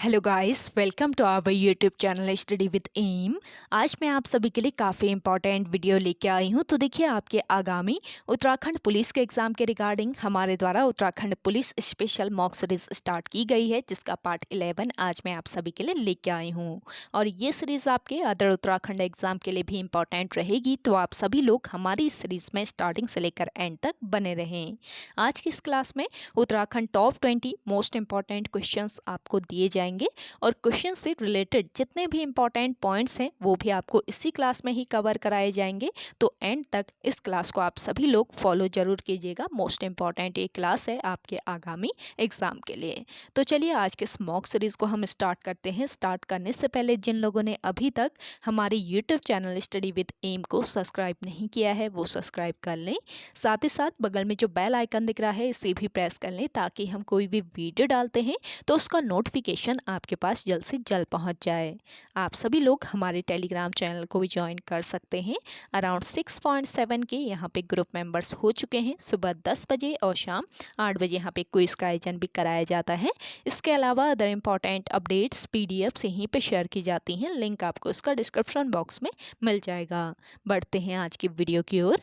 Hello guys, welcome to our YouTube channel study with M. आज मैं आप सभी के लिए काफ़ी इंपॉर्टेंट वीडियो लेके आई हूँ। तो देखिए, आपके आगामी उत्तराखंड पुलिस के एग्ज़ाम के रिगार्डिंग हमारे द्वारा Uttarakhand police special mock series start की गई है, जिसका पार्ट 11 आज मैं आप सभी के लिए लेके आई हूँ। और ये सीरीज़ आपके अदर उत्तराखंड एग्ज़ाम के लिए भी इंपॉर्टेंट रहेगी, तो आप सभी लोग हमारी इस सीरीज़ में स्टार्टिंग से लेकर एंड तक बने रहें। आज की इस क्लास में Uttarakhand top 20 most important questions आपको दिए जाएंगे और क्वेश्चन से रिलेटेड जितने भी इंपॉर्टेंट पॉइंट्स हैं वो भी आपको इसी क्लास में ही कवर कराए जाएंगे। तो एंड तक इस क्लास को आप सभी लोग फॉलो जरूर कीजिएगा। मोस्ट इंपॉर्टेंट ये क्लास है आपके आगामी एग्जाम के लिए। तो चलिए आज के इस मॉक सीरीज को हम स्टार्ट करते हैं। स्टार्ट करने से पहले जिन लोगों ने अभी तक हमारे YouTube channel study with M को सब्सक्राइब नहीं किया है वो सब्सक्राइब कर लें। साथ ही साथ बगल में जो बेल आइकन दिख रहा है इसे भी प्रेस कर लें, ताकि हम कोई भी वीडियो डालते हैं तो उसका नोटिफिकेशन आपके पास जल्द से जल्द पहुंच जाए। आप सभी लोग हमारे टेलीग्राम चैनल को भी ज्वाइन कर सकते हैं। अराउंड 6.7 के यहाँ पे ग्रुप मेंबर्स हो चुके हैं। सुबह 10 बजे और शाम 8 बजे यहाँ पे क्विज का आयोजन भी कराया जाता है। इसके अलावा अदर इंपॉर्टेंट अपडेट्स PDF यहीं पे शेयर की जाती हैं। लिंक आपको इसका डिस्क्रिप्शन बॉक्स में मिल जाएगा। बढ़ते हैं आज की वीडियो की ओर।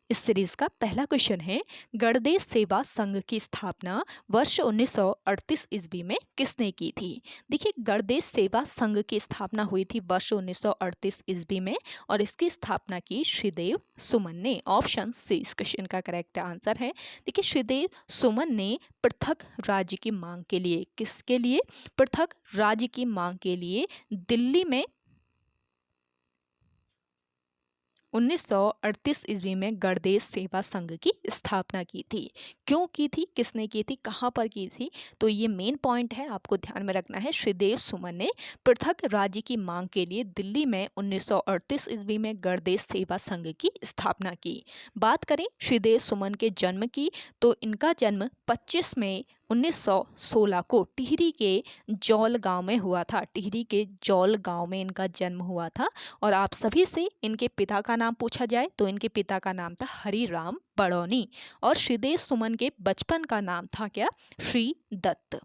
इस सीरीज का पहला क्वेश्चन है, गणदेश सेवा संघ की स्थापना वर्ष 1938 ईस्वी में किसने की थी? देखिए, गणदेश सेवा संघ की स्थापना हुई थी वर्ष 1938 ईस्वी में और इसकी स्थापना की श्रीदेव सुमन ने। ऑप्शन सी इस क्वेश्चन का करेक्ट आंसर है। देखिए, श्रीदेव सुमन ने पृथक राज्य की मांग के लिए, किसके लिए? पृथक राज्य की मांग के लिए दिल्ली में 1938 ईस्वी में गणदेश सेवा संघ की स्थापना की थी। क्यों की थी, किसने की थी, कहाँ पर की थी? तो ये मेन पॉइंट है, आपको ध्यान में रखना है। श्रीदेव सुमन ने पृथक राज्य की मांग के लिए दिल्ली में 1938 ईस्वी में गणदेश सेवा संघ की स्थापना की। बात करें श्रीदेव सुमन के जन्म की, तो इनका जन्म 25 मई 1916 को टिहरी के जौल गांव में हुआ था। टिहरी के जौल गांव में इनका जन्म हुआ था। और आप सभी से इनके पिता का नाम पूछा जाए तो इनके पिता का नाम था हरिराम बड़ौनी। और श्रीदेव सुमन के बचपन का नाम था क्या? श्री दत्त।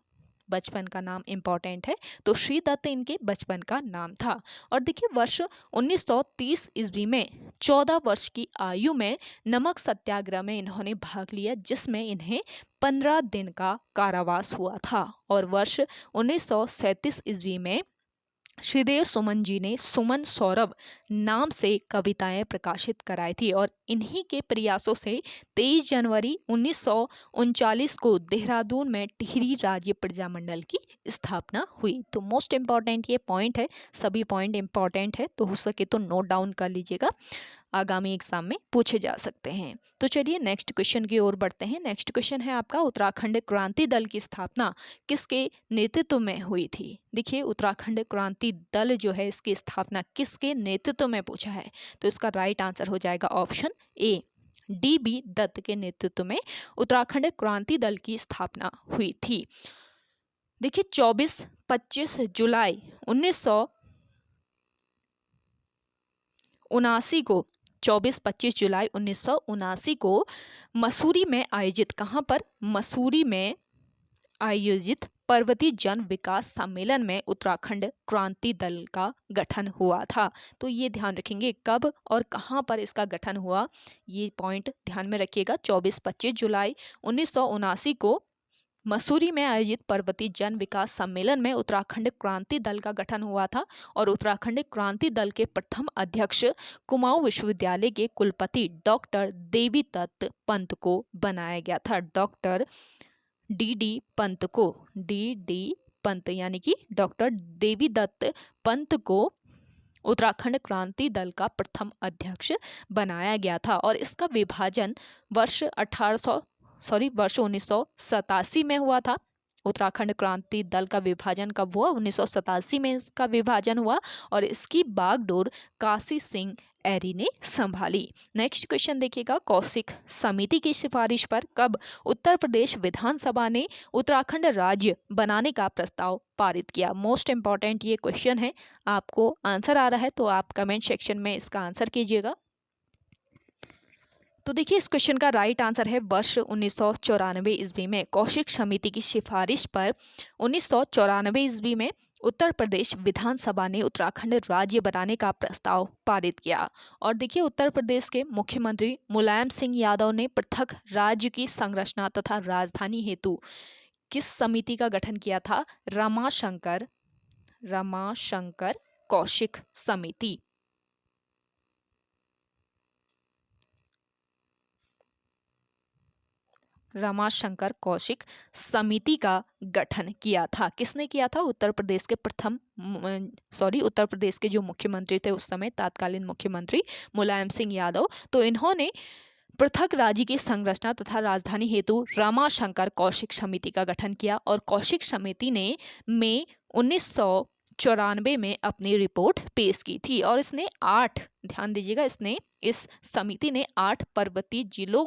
बचपन का नाम इंपॉर्टेंट है, तो श्री दत्त इनके बचपन का नाम था। और देखिए, वर्ष 1930 ईस्वी में 14 वर्ष की आयु में नमक सत्याग्रह में इन्होंने भाग लिया, जिसमें इन्हें 15 दिन का कारावास हुआ था। और वर्ष 1937 ईस्वी में श्रीदेव सुमन जी ने सुमन सौरभ नाम से कविताएं प्रकाशित कराई थी। और इन्हीं के प्रयासों से 23 जनवरी 1939 को देहरादून में टिहरी राज्य प्रजामंडल की स्थापना हुई। तो मोस्ट इम्पॉर्टेंट ये पॉइंट है, सभी पॉइंट इम्पॉर्टेंट है, तो हो सके तो नोट डाउन कर लीजिएगा, आगामी एग्जाम में पूछे जा सकते हैं। तो चलिए नेक्स्ट क्वेश्चन की ओर बढ़ते हैं। नेक्स्ट क्वेश्चन है आपका, उत्तराखंड क्रांति दल की स्थापना किसके नेतृत्व में हुई थी? देखिए, उत्तराखंड क्रांति दल जो है इसकी स्थापना किसके नेतृत्व में पूछा है, तो इसका राइट आंसर हो जाएगा ऑप्शन ए, DB दत्त के नेतृत्व में उत्तराखंड क्रांति दल की स्थापना हुई थी। देखिए, 24-25 जुलाई 1979 को 24-25 जुलाई 1979 को मसूरी में आयोजित, कहाँ पर? मसूरी में आयोजित पर्वतीय जन विकास सम्मेलन में उत्तराखंड क्रांति दल का गठन हुआ था। तो ये ध्यान रखेंगे कब और कहाँ पर इसका गठन हुआ, ये पॉइंट ध्यान में रखिएगा। 24-25 जुलाई 1979 को मसूरी में आयोजित पर्वतीय जन विकास सम्मेलन में उत्तराखंड क्रांति दल का गठन हुआ था। और उत्तराखंड क्रांति दल के प्रथम अध्यक्ष कुमाऊं विश्वविद्यालय के कुलपति डॉक्टर देवी दत्त पंत को बनाया गया था। डॉक्टर DD पंत को, DD पंत यानी कि डॉक्टर देवी दत्त पंत को उत्तराखंड क्रांति दल का प्रथम अध्यक्ष बनाया गया था। और इसका विभाजन वर्ष 1987 में हुआ था। उत्तराखंड क्रांति दल का विभाजन कब हुआ? 1987 में इसका विभाजन हुआ। और इसकी बागडोर काशी सिंह एरी ने संभाली। नेक्स्ट क्वेश्चन देखिएगा, कौशिक समिति की सिफारिश पर कब उत्तर प्रदेश विधानसभा ने उत्तराखंड राज्य बनाने का प्रस्ताव पारित किया? मोस्ट इंपॉर्टेंट ये क्वेश्चन है, आपको आंसर आ रहा है तो आप कमेंट सेक्शन में इसका आंसर कीजिएगा। तो देखिए इस क्वेश्चन का राइट आंसर है वर्ष 1994 ईस्वी में कौशिक समिति की सिफारिश पर 1994 ईस्वी में उत्तर प्रदेश विधानसभा ने उत्तराखंड राज्य बनाने का प्रस्ताव पारित किया। और देखिए उत्तर प्रदेश के मुख्यमंत्री मुलायम सिंह यादव ने पृथक राज्य की संरचना तथा राजधानी हेतु किस समिति का गठन किया था? रमाशंकर कौशिक समिति। रमाशंकर कौशिक समिति का गठन किया था। किसने किया था? उत्तर प्रदेश के उत्तर प्रदेश के जो मुख्यमंत्री थे उस समय, तत्कालीन मुख्यमंत्री मुलायम सिंह यादव, तो इन्होंने पृथक राज्य की संरचना तथा राजधानी हेतु रमाशंकर कौशिक समिति का गठन किया। और कौशिक समिति ने मई 1994 में अपनी रिपोर्ट पेश की थी। और इसने 8, ध्यान दीजिएगा, इस समिति ने 8 पर्वतीय जिलों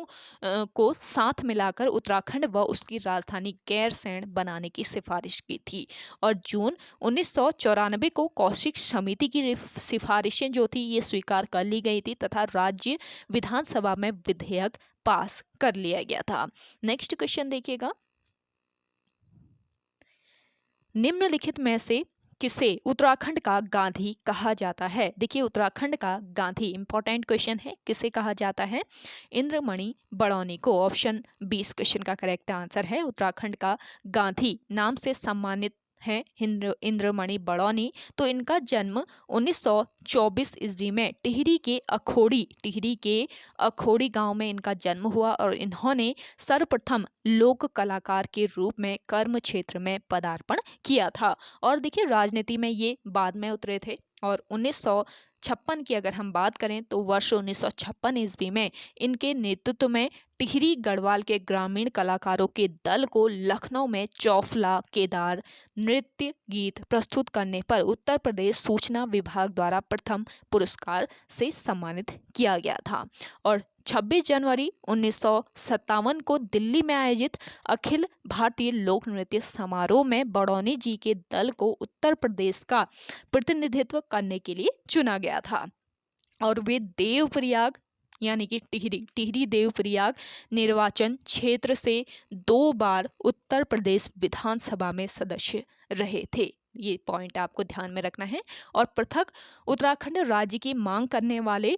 को साथ मिलाकर उत्तराखंड व उसकी राजधानी गैरसैंण बनाने की सिफारिश की थी। और जून 1994 को कौशिक समिति की सिफारिशें जो थी ये स्वीकार कर ली गई थी तथा राज्य विधानसभा में विधेयक पास कर लिया गया था। नेक्स्ट क्वेश्चन देखिएगा, निम्नलिखित में से किसे उत्तराखंड का गांधी कहा जाता है? देखिए उत्तराखंड का गांधी इंपॉर्टेंट क्वेश्चन है, किसे कहा जाता है? इंद्रमणि बड़ौनी को। ऑप्शन 20 क्वेश्चन का करेक्ट आंसर है। उत्तराखंड का गांधी नाम से सम्मानित है इंद्रमणि बड़ौनी। तो इनका जन्म 1924 ईस्वी में टिहरी के अखोड़ी गांव में इनका जन्म हुआ। और इन्होंने सर्वप्रथम लोक कलाकार के रूप में कर्म क्षेत्र में पदार्पण किया था। और देखिए राजनीति में ये बाद में उतरे थे। और 1956 की अगर हम बात करें तो वर्ष 1956 ईस्वी में इनके नेतृत्व में टिहरी गढ़वाल के ग्रामीण कलाकारों के दल को लखनऊ में चौफला केदार नृत्य गीत प्रस्तुत करने पर उत्तर प्रदेश सूचना विभाग द्वारा प्रथम पुरस्कार से सम्मानित किया गया था। और 26 जनवरी 1957 को दिल्ली में आयोजित अखिल भारतीय लोक नृत्य समारोह में बड़ौनी जी के दल को उत्तर प्रदेश का प्रतिनिधित्व करने के लिए चुना गया था। और वे देवप्रयाग यानी कि टिहरी देवप्रयाग निर्वाचन क्षेत्र से 2 बार उत्तर प्रदेश विधानसभा में सदस्य रहे थे। ये पॉइंट आपको ध्यान में रखना है। और पृथक उत्तराखंड राज्य की मांग करने वाले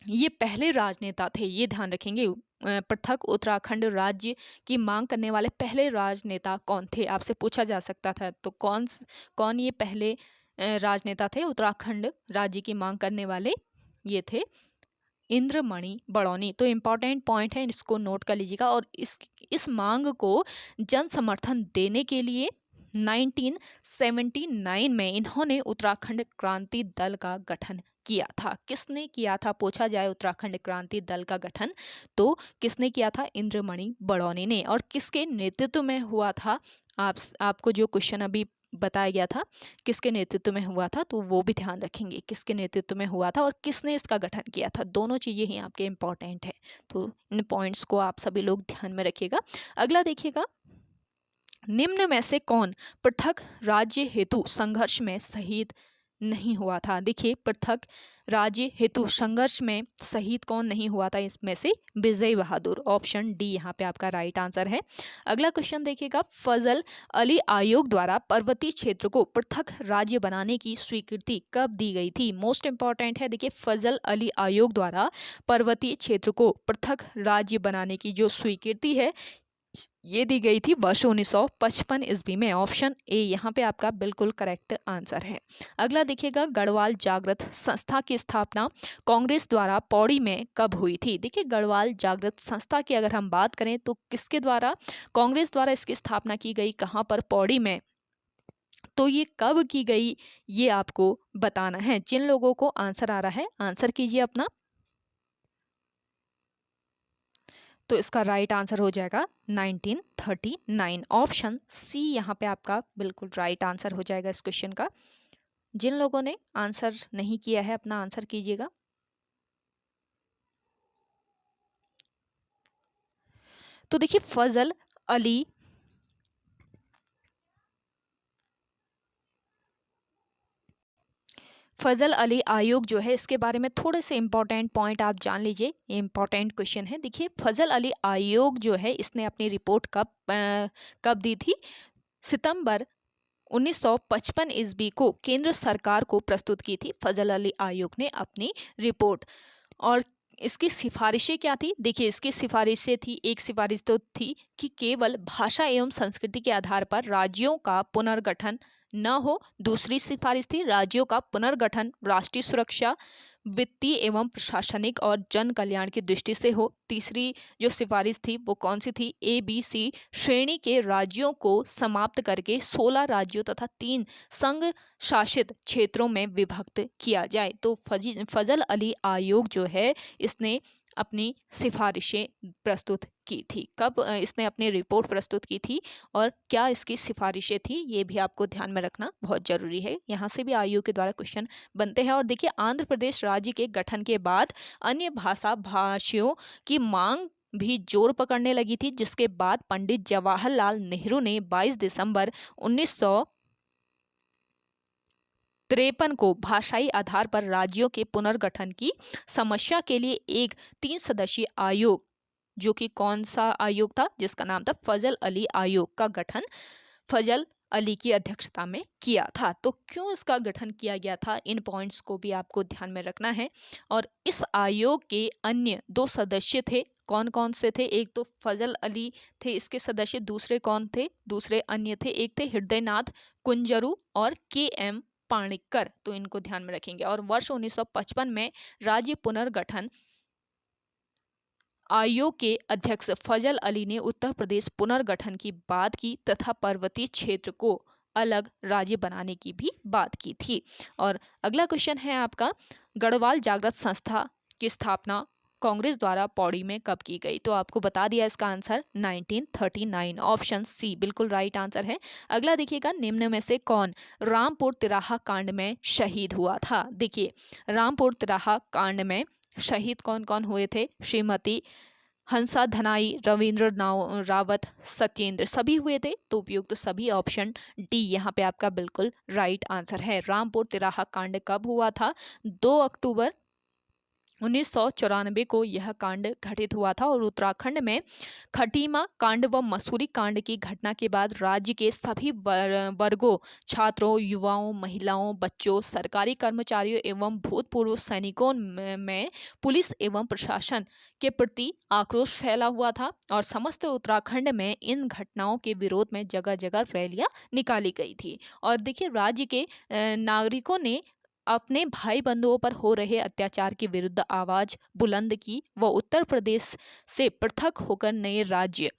ये पहले राजनेता थे, ये ध्यान रखेंगे। पृथक उत्तराखंड राज्य की मांग करने वाले पहले राजनेता कौन थे, आपसे पूछा जा सकता था। तो कौन ये पहले राजनेता थे उत्तराखंड राज्य की मांग करने वाले? ये थे इंद्रमणि बड़ौनी। तो इम्पॉर्टेंट पॉइंट है, इसको नोट कर लीजिएगा। और इस मांग को जन समर्थन देने के लिए 1979 में इन्होंने उत्तराखंड क्रांति दल का गठन किया था। किसने किया था पूछा जाए उत्तराखंड क्रांति दल का गठन, तो किसने किया था? इंद्रमणि बड़ौनी ने। और किसके नेतृत्व में हुआ था? आपको जो क्वेश्चन अभी बताया गया था किसके नेतृत्व में हुआ था, तो वो भी ध्यान रखेंगे किसके नेतृत्व में हुआ था और किसने इसका गठन किया था। दोनों चीज़ें ही आपके इम्पॉर्टेंट है, तो इन पॉइंट्स को आप सभी लोग ध्यान में रखिएगा। अगला देखिएगा, निम्न में से कौन पृथक राज्य हेतु संघर्ष में शहीद नहीं हुआ था? देखिए पृथक राज्य हेतु संघर्ष में शहीद कौन नहीं हुआ था? इसमें से विजय बहादुर। ऑप्शन डी यहाँ पे आपका राइट आंसर है। अगला क्वेश्चन देखिएगा, फजल अली आयोग द्वारा पर्वतीय क्षेत्र को पृथक राज्य बनाने की स्वीकृति कब दी गई थी? मोस्ट इंपॉर्टेंट है। देखिए फजल अली आयोग द्वारा पर्वतीय क्षेत्र को पृथक राज्य बनाने की जो स्वीकृति है ये दी गई थी वर्ष 1955 ईस्वी में। ऑप्शन ए यहाँ पे आपका बिल्कुल करेक्ट आंसर है। अगला देखिएगा, गढ़वाल जागृत संस्था की स्थापना कांग्रेस द्वारा पौड़ी में कब हुई थी? देखिए गढ़वाल जागृत संस्था की अगर हम बात करें तो किसके द्वारा? कांग्रेस द्वारा इसकी स्थापना की गई। कहाँ पर? पौड़ी में। तो ये कब की गई ये आपको बताना है। जिन लोगों को आंसर आ रहा है आंसर कीजिए अपना। तो इसका राइट आंसर हो जाएगा 1939। ऑप्शन सी यहाँ पे आपका बिल्कुल राइट आंसर हो जाएगा इस क्वेश्चन का। जिन लोगों ने आंसर नहीं किया है अपना आंसर कीजिएगा। तो देखिए फजल अली आयोग जो है इसके बारे में थोड़े से इम्पोर्टेंट पॉइंट आप जान लीजिए, ये इम्पोर्टेंट क्वेश्चन है। देखिए फजल अली आयोग जो है इसने अपनी रिपोर्ट कब दी थी? सितंबर 1955 ईस्वी को केंद्र सरकार को प्रस्तुत की थी फजल अली आयोग ने अपनी रिपोर्ट। और इसकी सिफारिशें क्या थी? देखिए इसकी सिफारिशें थी, एक सिफारिश तो थी कि केवल भाषा एवं संस्कृति के आधार पर राज्यों का पुनर्गठन न हो। दूसरी सिफारिश थी राज्यों का पुनर्गठन राष्ट्रीय सुरक्षा, वित्तीय एवं प्रशासनिक और जन कल्याण की दृष्टि से हो। तीसरी जो सिफारिश थी वो कौन सी थी? ABC श्रेणी के राज्यों को समाप्त करके 16 राज्यों तथा 3 संघ शासित क्षेत्रों में विभक्त किया जाए। तो फजल अली आयोग जो है इसने अपनी सिफारिशें प्रस्तुत की थी। कब इसने अपनी रिपोर्ट प्रस्तुत की थी और क्या इसकी सिफारिशें थी, ये भी आपको ध्यान में रखना बहुत जरूरी है। यहाँ से भी आयोग के द्वारा क्वेश्चन बनते हैं। और देखिए आंध्र प्रदेश राज्य के गठन के बाद अन्य भाषियों की मांग भी जोर पकड़ने लगी थी, जिसके बाद पंडित जवाहरलाल नेहरू ने 22 दिसंबर 1953 को भाषाई आधार पर राज्यों के पुनर्गठन की समस्या के लिए एक 3 सदस्यीय आयोग, जो कि कौन सा आयोग था? जिसका नाम था फजल अली आयोग, का गठन फजल अली की अध्यक्षता में किया था। तो क्यों इसका गठन किया गया था, इन पॉइंट्स को भी आपको ध्यान में रखना है। और इस आयोग के अन्य 2 सदस्य थे, कौन कौन से थे? एक तो फजल अली थे इसके सदस्य, दूसरे कौन थे? दूसरे अन्य थे, एक थे हृदयनाथ कुंजरू और KM पाणिक्कर। तो इनको ध्यान में रखेंगे। और वर्ष 1955 में राज्य पुनर्गठन आयोग के अध्यक्ष फजल अली ने उत्तर प्रदेश पुनर्गठन की बात की तथा पर्वतीय क्षेत्र को अलग राज्य बनाने की भी बात की थी। और अगला क्वेश्चन है आपका, गढ़वाल जागृत संस्था की स्थापना कांग्रेस द्वारा पौड़ी में कब की गई? तो आपको बता दिया इसका आंसर 1939, ऑप्शन सी बिल्कुल राइट आंसर है। अगला देखिएगा, निम्न में से कौन रामपुर तिराहा कांड में शहीद हुआ था? देखिए रामपुर तिराहा कांड में शहीद कौन कौन हुए थे? श्रीमती हंसा धनाई, रविंद्र रावत, सत्येंद्र, सभी हुए थे। तो उपयुक्त सभी, ऑप्शन डी यहाँ पे आपका बिल्कुल राइट आंसर है। रामपुर तिराहा कांड कब हुआ था? 2 अक्टूबर 1994 को यह कांड घटित हुआ था। और उत्तराखंड में खटीमा कांड व मसूरी कांड की घटना के बाद राज्य के सभी वर्गों, छात्रों, युवाओं, महिलाओं, बच्चों, सरकारी कर्मचारियों एवं भूतपूर्व सैनिकों में पुलिस एवं प्रशासन के प्रति आक्रोश फैला हुआ था। और समस्त उत्तराखंड में इन घटनाओं के विरोध में जगह जगह रैलियां निकाली गई थी। और देखिए राज्य के नागरिकों ने अपने भाई बंधुओं पर हो रहे अत्याचार के विरुद्ध आवाज बुलंद की व उत्तर प्रदेश से पृथक होकर नए राज्य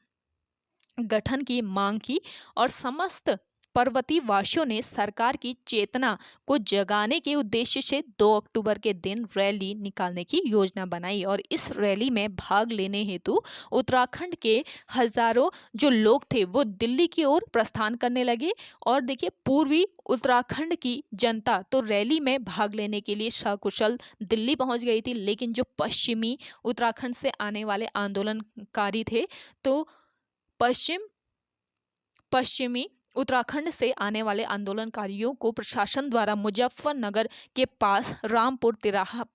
गठन की मांग की। और समस्त पर्वतीय वासियों ने सरकार की चेतना को जगाने के उद्देश्य से 2 अक्टूबर के दिन रैली निकालने की योजना बनाई। और इस रैली में भाग लेने हेतु उत्तराखंड के हजारों जो लोग थे वो दिल्ली की ओर प्रस्थान करने लगे। और देखिए पूर्वी उत्तराखंड की जनता तो रैली में भाग लेने के लिए सकुशल दिल्ली पहुंच गई थी, लेकिन जो पश्चिमी उत्तराखंड से आने वाले आंदोलनकारी थे, तो पश्चिमी उत्तराखंड से आने वाले आंदोलनकारियों को प्रशासन द्वारा मुजफ्फरनगर के पास रामपुर तिराहा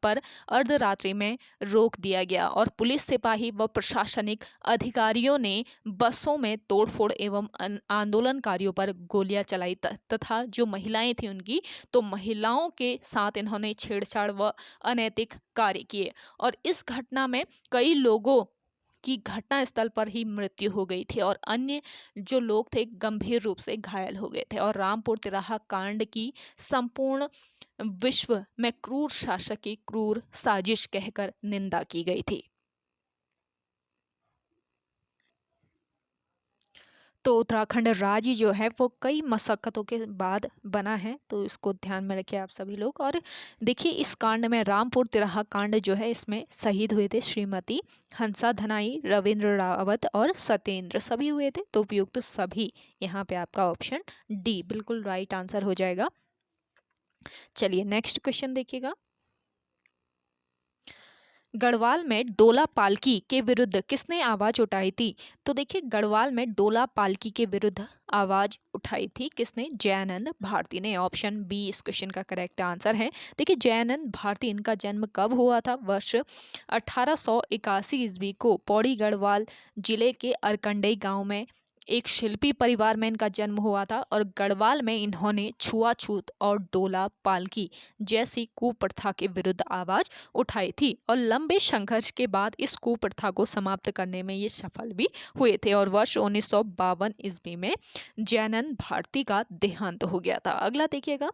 पर अर्धरात्रि में रोक दिया गया। और पुलिस सिपाही व प्रशासनिक अधिकारियों ने बसों में तोड़फोड़ एवं आंदोलनकारियों पर गोलियां चलाई तथा जो महिलाएं थी उनकी, तो महिलाओं के साथ इन्होंने छेड़छाड़ व अनैतिक कार्य किए। और इस घटना में कई लोगों की घटना स्थल पर ही मृत्यु हो गई थी और अन्य जो लोग थे गंभीर रूप से घायल हो गए थे। और रामपुर तिराहा कांड की संपूर्ण विश्व में क्रूर शासक की क्रूर साजिश कहकर निंदा की गई थी। तो उत्तराखंड राज्य जो है वो कई मशक्क़तों के बाद बना है, तो इसको ध्यान में रखिए आप सभी लोग। और देखिए इस कांड में रामपुर तिराहा कांड जो है इसमें शहीद हुए थे श्रीमती हंसा धनाई, रविंद्र रावत और सत्येंद्र, सभी हुए थे। तो उपयुक्त सभी यहाँ पे आपका ऑप्शन डी बिल्कुल राइट आंसर हो जाएगा। चलिए नेक्स्ट क्वेश्चन देखिएगा। गढ़वाल में डोला पालकी के विरुद्ध किसने आवाज उठाई थी? तो देखिए गढ़वाल में डोला पालकी के विरुद्ध आवाज उठाई थी किसने? जयानंद भारती ने। ऑप्शन बी इस क्वेश्चन का करेक्ट आंसर है। देखिए जयानंद भारती, इनका जन्म कब हुआ था? वर्ष 1881 ईस्वी को पौड़ी गढ़वाल जिले के अरकंडई गांव में एक शिल्पी परिवार में इनका जन्म हुआ था और गढ़वाल में इन्होंने छुआछूत और डोला पालकी जैसी कुप्रथा के विरुद्ध आवाज उठाई थी और लंबे संघर्ष के बाद इस कुप्रथा को समाप्त करने में ये सफल भी हुए थे और वर्ष 1952 ईस्वी में जयानंद भारती का देहांत हो गया था। अगला देखिएगा,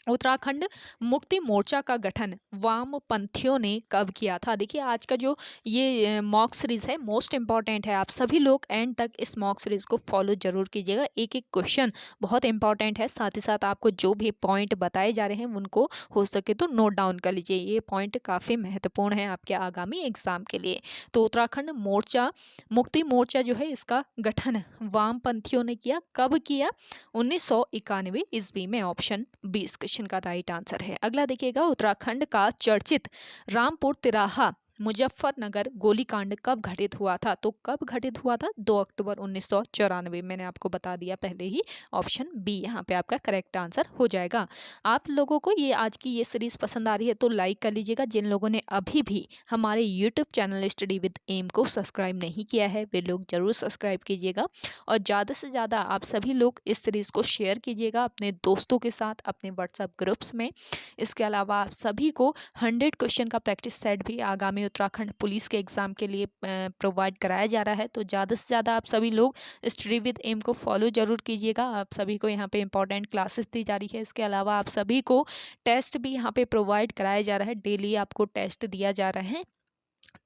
उत्तराखंड मुक्ति मोर्चा का गठन वामपंथियों ने कब किया था? देखिए आज का जो ये मॉक सीरीज है मोस्ट इंपॉर्टेंट है, आप सभी लोग एंड तक इस मॉक सीरीज को फॉलो जरूर कीजिएगा। एक एक क्वेश्चन बहुत इंपॉर्टेंट है, साथ ही साथ आपको जो भी पॉइंट बताए जा रहे हैं उनको हो सके तो नोट डाउन कर लीजिए, ये पॉइंट काफ़ी महत्वपूर्ण है आपके आगामी एग्जाम के लिए। तो उत्तराखंड मोर्चा मुक्ति मोर्चा जो है इसका गठन वामपंथियों ने किया, कब किया? 1991 ईस्वी में। ऑप्शन 20 क्वेश्चन का राइट आंसर है। अगला देखिएगा, उत्तराखंड का चर्चित रामपुर तिराहा मुजफ्फरनगर गोलीकांड कब घटित हुआ था? तो कब घटित हुआ था? 2 अक्टूबर 1994। मैंने आपको बता दिया पहले ही। ऑप्शन बी यहाँ पे आपका करेक्ट आंसर हो जाएगा। आप लोगों को ये आज की ये सीरीज पसंद आ रही है तो लाइक कर लीजिएगा। जिन लोगों ने अभी भी हमारे YouTube channel study with M को सब्सक्राइब नहीं किया है वे लोग जरूर सब्सक्राइब कीजिएगा और ज़्यादा से ज़्यादा आप सभी लोग इस सीरीज़ को शेयर कीजिएगा अपने दोस्तों के साथ, अपने व्हाट्सएप ग्रुप्स में। इसके अलावा आप सभी को 100 क्वेश्चन का प्रैक्टिस सेट भी आगामी उत्तराखंड पुलिस के एग्ज़ाम के लिए प्रोवाइड कराया जा रहा है। तो ज़्यादा से ज़्यादा आप सभी लोग स्टडी विद एम को फॉलो जरूर कीजिएगा। आप सभी को यहाँ पे इंपॉर्टेंट क्लासेस दी जा रही है। इसके अलावा आप सभी को टेस्ट भी यहाँ पे प्रोवाइड कराया जा रहा है। डेली आपको टेस्ट दिया जा रहा है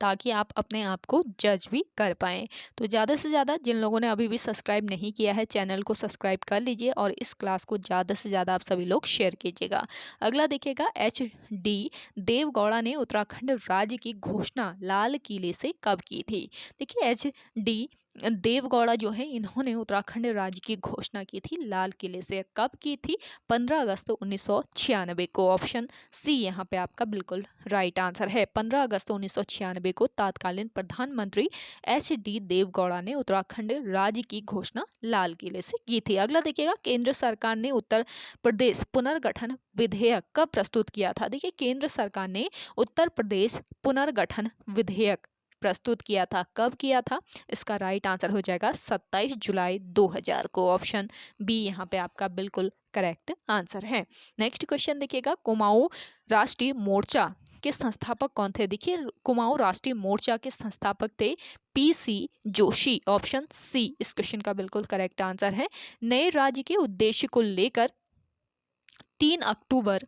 ताकि आप अपने आप को जज भी कर पाएँ। तो ज़्यादा से ज़्यादा जिन लोगों ने अभी भी सब्सक्राइब नहीं किया है चैनल को सब्सक्राइब कर लीजिए और इस क्लास को ज़्यादा से ज़्यादा आप सभी लोग शेयर कीजिएगा। अगला देखिएगा, HD देवगौड़ा ने उत्तराखंड राज्य की घोषणा लाल किले से कब की थी? देखिए HD देवगौड़ा जो है इन्होंने उत्तराखंड राज्य की घोषणा की थी लाल किले से। कब की थी? 15 अगस्त 1996 को। ऑप्शन सी यहाँ पे आपका बिल्कुल राइट आंसर है। 15 अगस्त 1996 को तत्कालीन प्रधानमंत्री HD देवगौड़ा ने उत्तराखंड राज्य की घोषणा लाल किले से की थी। अगला देखिएगा, केंद्र सरकार ने उत्तर प्रदेश पुनर्गठन विधेयक कब प्रस्तुत किया था? देखिए केंद्र सरकार ने उत्तर प्रदेश पुनर्गठन विधेयक प्रस्तुत किया था, कब किया था? इसका राइट आंसर हो जाएगा 27 जुलाई 2000 को। ऑप्शन बी यहाँ पे आपका बिल्कुल करेक्ट आंसर है। नेक्स्ट क्वेश्चन देखिएगा, कुमाऊं राष्ट्रीय मोर्चा के संस्थापक कौन थे? देखिए कुमाऊं राष्ट्रीय मोर्चा के संस्थापक थे PC जोशी। ऑप्शन सी इस क्वेश्चन का बिल्कुल करेक्ट आंसर है। नए राज्य के उद्देश्य को लेकर 3 अक्टूबर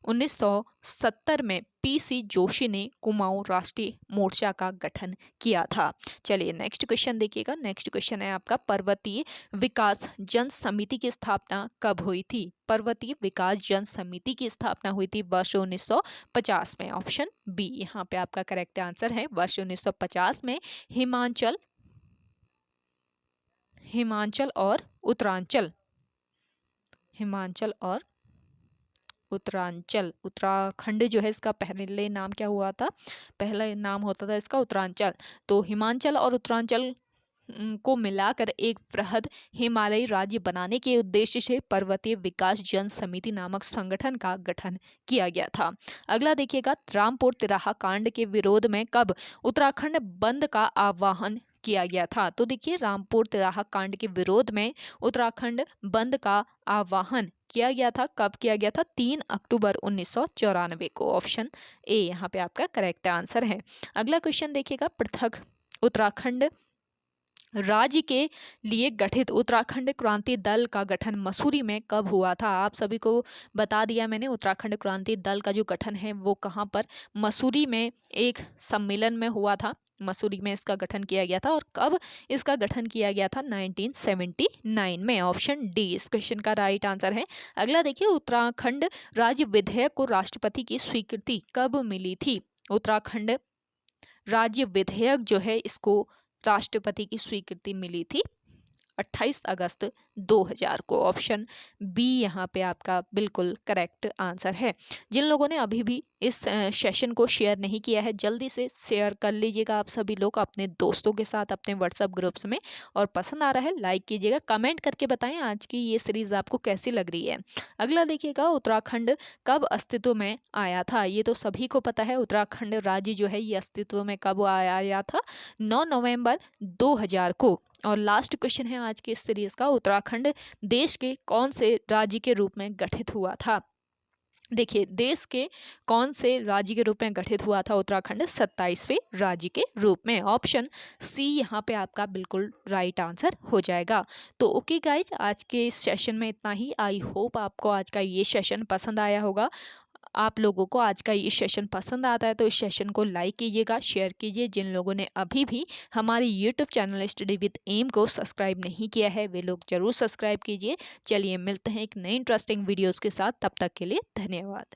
1970 में PC जोशी ने कुमाऊं राष्ट्रीय मोर्चा का गठन किया था। चलिए नेक्स्ट क्वेश्चन देखिएगा। नेक्स्ट क्वेश्चन है आपका, पर्वतीय विकास जन समिति की स्थापना कब हुई थी? पर्वतीय विकास जन समिति की स्थापना हुई थी वर्ष 1950 में। ऑप्शन बी यहाँ पे आपका करेक्ट आंसर है। वर्ष 1950 में हिमाचल और उत्तराखंड जो है इसका पहले नाम क्या हुआ था? पहला नाम होता था इसका उत्तरांचल। तो हिमाचल और उत्तरांचल को मिलाकर एक वृहद हिमालयी राज्य बनाने के उद्देश्य से पर्वतीय विकास जन समिति नामक संगठन का गठन किया गया था। अगला देखिएगा, रामपुर तिराहा कांड के विरोध में कब उत्तराखंड बंद का आह्वान किया गया था? तो देखिए रामपुर तिराहा कांड के विरोध में उत्तराखंड बंद का आह्वान किया गया था, कब किया गया था? 3 अक्टूबर 1994 को। ऑप्शन ए यहाँ पे आपका करेक्ट आंसर है। अगला क्वेश्चन देखिएगा, पृथक उत्तराखंड राज्य के लिए गठित उत्तराखंड क्रांति दल का गठन मसूरी में कब हुआ था? आप सभी को बता दिया मैंने, उत्तराखंड क्रांति दल का जो गठन है वो कहाँ पर? मसूरी में एक सम्मेलन में हुआ था। मसूरी में इसका गठन किया गया था। और कब इसका गठन किया गया था? 1979 में। ऑप्शन डी इस क्वेश्चन का राइट आंसर है। अगला देखिए, उत्तराखंड राज्य विधेयक को राष्ट्रपति की स्वीकृति कब मिली थी? उत्तराखंड राज्य विधेयक जो है इसको राष्ट्रपति की स्वीकृति मिली थी 28 अगस्त 2000 को। ऑप्शन बी यहाँ पे आपका बिल्कुल करेक्ट आंसर है। जिन लोगों ने अभी भी इस सेशन को शेयर नहीं किया है, जल्दी से शेयर कर लीजिएगा आप सभी लोग अपने दोस्तों के साथ अपने व्हाट्सएप ग्रुप्स में। और पसंद आ रहा है लाइक कीजिएगा, कमेंट करके बताएं आज की ये सीरीज आपको कैसी लग रही है। अगला देखिएगा, उत्तराखंड कब अस्तित्व में आया था। ये तो सभी को पता है, उत्तराखंड राज्य जो है ये अस्तित्व में कब आया था, 9 नवंबर 2000 को। और लास्ट क्वेश्चन है आज की इस सीरीज का, उत्तराखंड देश के कौन से राज्य के रूप में गठित हुआ था। देखिए, देश के कौन से राज्य के रूप में गठित हुआ था उत्तराखंड, 27वें राज्य के रूप में। ऑप्शन सी यहाँ पे आपका बिल्कुल राइट आंसर हो जाएगा। तो ओके गाइज, आज के इस सेशन में इतना ही। आई होप आपको आज का ये सेशन पसंद आया होगा। आप लोगों को आज का ये सेशन पसंद आता है तो इस सेशन को लाइक कीजिएगा, शेयर कीजिए। जिन लोगों ने अभी भी हमारे YouTube channel study with M को सब्सक्राइब नहीं किया है वे लोग जरूर सब्सक्राइब कीजिए। चलिए मिलते हैं एक नई इंटरेस्टिंग वीडियोस के साथ, तब तक के लिए धन्यवाद।